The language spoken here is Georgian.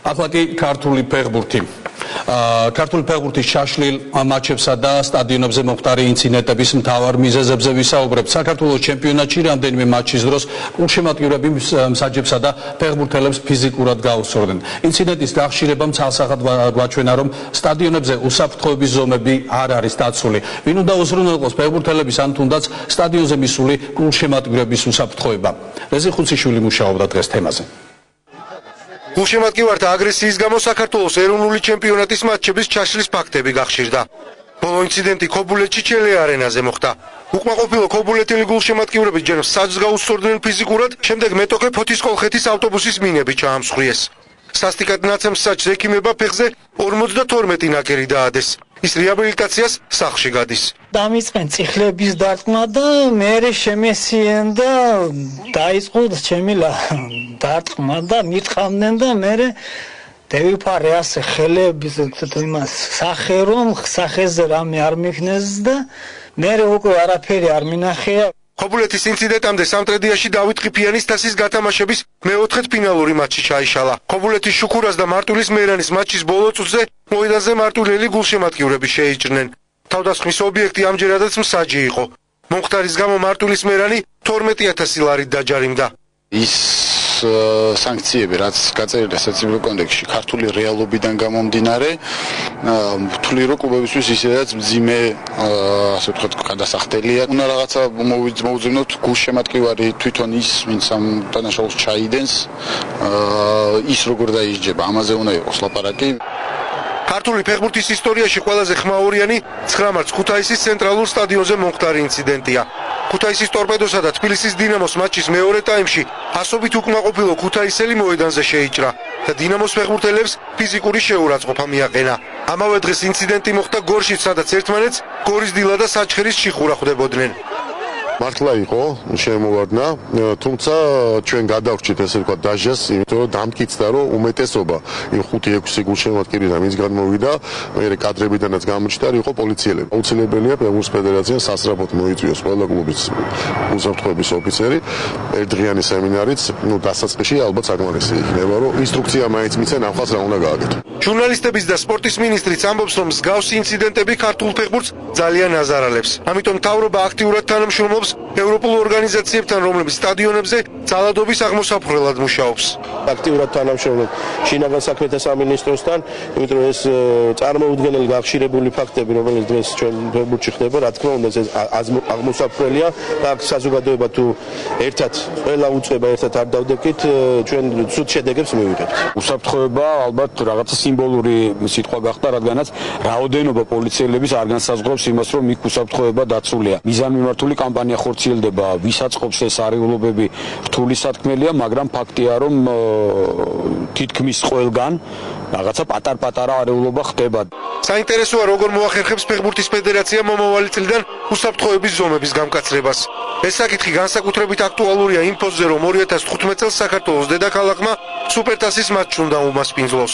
ახლა კი ქართული ფეხბურთი. ქართული ფეხბურთის შაშლილ მატჩებსა და სტადიონებზე მომხდარი ინციდენტების მთავარ მიზეზებზე ვისაუბრებთ. საქართველოს ჩემპიონატში რამდენიმე მატჩის დროს გულშემატკივრები მსაჯებსა და ფეხბურთელებს ფიზიკურად გაუსწორდნენ. ინციდენტის გახშირებამ ცალსახად გვაჩვენა, რომ სტადიონებზე უსაფრთხოების ზომები არ არის დაცული. ვინ უნდა უზრუნველყოს ფეხბურთელების ან თუნდაც სტადიონზე მისული გულშემატკივრების უსაფრთხოება. რეზი ხუციშვილი მუშაობდა დღეს თემაზე. გულშემატკივართა აგრესიის გამო საქართველოს ეროვნული ჩემპიონატის მატჩების ჩაშლის ფაქტები გახშირდა. ბოლო ინციდენტი ქობულეთში ჩელე არენაზე მოხდა. უკმაყოფილო ქობულეთელი გულშემატკივრები ჯერ მსაჯს გაუსწორდნენ ფიზიკურად, შემდეგ მეტოქე ფოთის-კოლხეთის ავტობუსის მინები ჩაამსხვრიეს. სასტიკად ნაცემ მსაჯს ექიმება ფეხზე 52 ნაკერი დაადეს. ის რეაბილიტაციას სახლში გადის. დამიწყენ წიხლების დარტყმა და მე შემესიენ და დაიწყო ჩემი დარტყმა და მიტყავდნენ და მე დევიფარე ასე ხელების იმას სახე რომ სახეზე რამე არ მიქნეს და მე უკვე არაფერი არ მინახია. ქობულეთის ინციდენტამდე სამტრედიაში დავით ყიფიანის თასის გათამაშების მეოთხედ ფინალური მატჩი ჩაიშალა. ქობულეთის შუქურას და მარტვილის მერანის მატჩის ბოლო წუთზე მოედანზე მარტვილელი გულშემატკივრები შეიჭრნენ. თავდასხმის ობიექტი ამჯერადაც მსაჯი იყო. მომხდარის გამო მარტვილის მერანი 12,000 ლარით დაჯარიმდა. ის სანქციები, რაც გაწერილია საცივილო კოდექსში, ქართული რეალობიდან გამომდინარე, ვთვლი რომ კლუბებისთვის ისედაც მძიმე, ასე ვთქვათ, გადასახდელია. უნდა რაღაცა მოუძებნოთ გულშემატკივარი თვითონ ის, ვინც ამ დანაშაულს ჩაიდენს, ის როგორ დაიჯება, ამაზე უნდა იყოს ლაპარაკი. ქართული ფეხბურთის ისტორიაში ყველაზე ხმაურიანი 9 მარტს ქუთაისის ცენტრალურ სტადიონზე მომხდარი ინციდენტია. ქუთაისის ტორპედოსა და თბილისის დინამოს მატჩის მეორე ტაიმში ასობით უკმაყოფილო ქუთაისელი მოედანზე შეიჭრა და დინამოს ფეხბურთელებს ფიზიკური შეურაცხყოფა მიაყენა. ამავე დღეს ინციდენტი მოხდა გორშიც, სადაც ერთმანეთს გორის დილა და საჩხერის ჩიხურა ხვდებოდნენ. მართლა იყო შემოვარდნა, თუმცა ჩვენ გადავრჩით ესე ვთქვათ დაჟას, იმიტომ რომ დამტკიცდა რომ უმეტესობა იმ 5-6 გულშემატკივრიდან ვინც გადმოვიდა, მე კადრებიდანაც გამოჩნდა, იყო პოლიციელები. აუცილებელია ფეხბურთის ფედერაციამ სასწრაფოდ მოიწვიოს ყველა კლუბის უსაფრთხოების ოფიცერი, ერთდღიანი სემინარიც, დასაწყისში ალბათ საკმარისი იქნება, რომ ინსტრუქცია მაინც მიცენ ახალს რა უნდა გააკეთო. ჟურნალისტების და სპორტის მინისტრიც ამბობს, რომ მსგავსი ინციდენტები ქართულ ფეხბურთს ძალიან აზარალებს. ამიტომ მთავრობა აქტიურად თანამშრომლობს ევროპულ ორგანიზაციებთან, რომლებიც სტადიონებზე ძალადობის აღმოსაფრთხებლად მუშაობს. აქტიურად თანამშრომლობ შინაგან საქმეთა სამინისტროსთან, იმიტომ რომ ეს წარმოუდგენელი გახშირებული ფაქტები, რომელიც დღეს ჩვენ ფეხბურთში ხდება, რა თქმა უნდა, ეს აღმოსაფრთხელია და აქ საზოგადოება თუ ერთად ყველა უწება ერთად არ დავდებკით, ჩვენ ცუდ შედეგებს მივიღებთ. უსაფრთხოება ალბათ რაღაცა სიმბოლური სიტყვა გახდა, რადგანაც რაოდენობა პოლიციელების არ განსაზღვრავს იმას, რომ იქ უსაფრთხოება დაცულია. მიზანმიმართული კამპანია ხორციელდება, ვისაწყობს ეს არეულობები რთული სათქმელია, მაგრამ ფაქტია, რომ თითქმის ყველგან რაღაცა პატარ-პატარა არეულობა ხდება. საინტერესოა, როგორ მოახერხებს ფეხბურთის ფედერაცია მომავალი წლიდან უსაფრთხოების ზომების გამკაცრებას. ეს საკითხი განსაკუთრებით აქტუალურია იმ ფონზე, რომ 2015 წელს საქართველოს დედაქალაქმა სუპერთასის მატჩი უნდა უმასპინძლოს.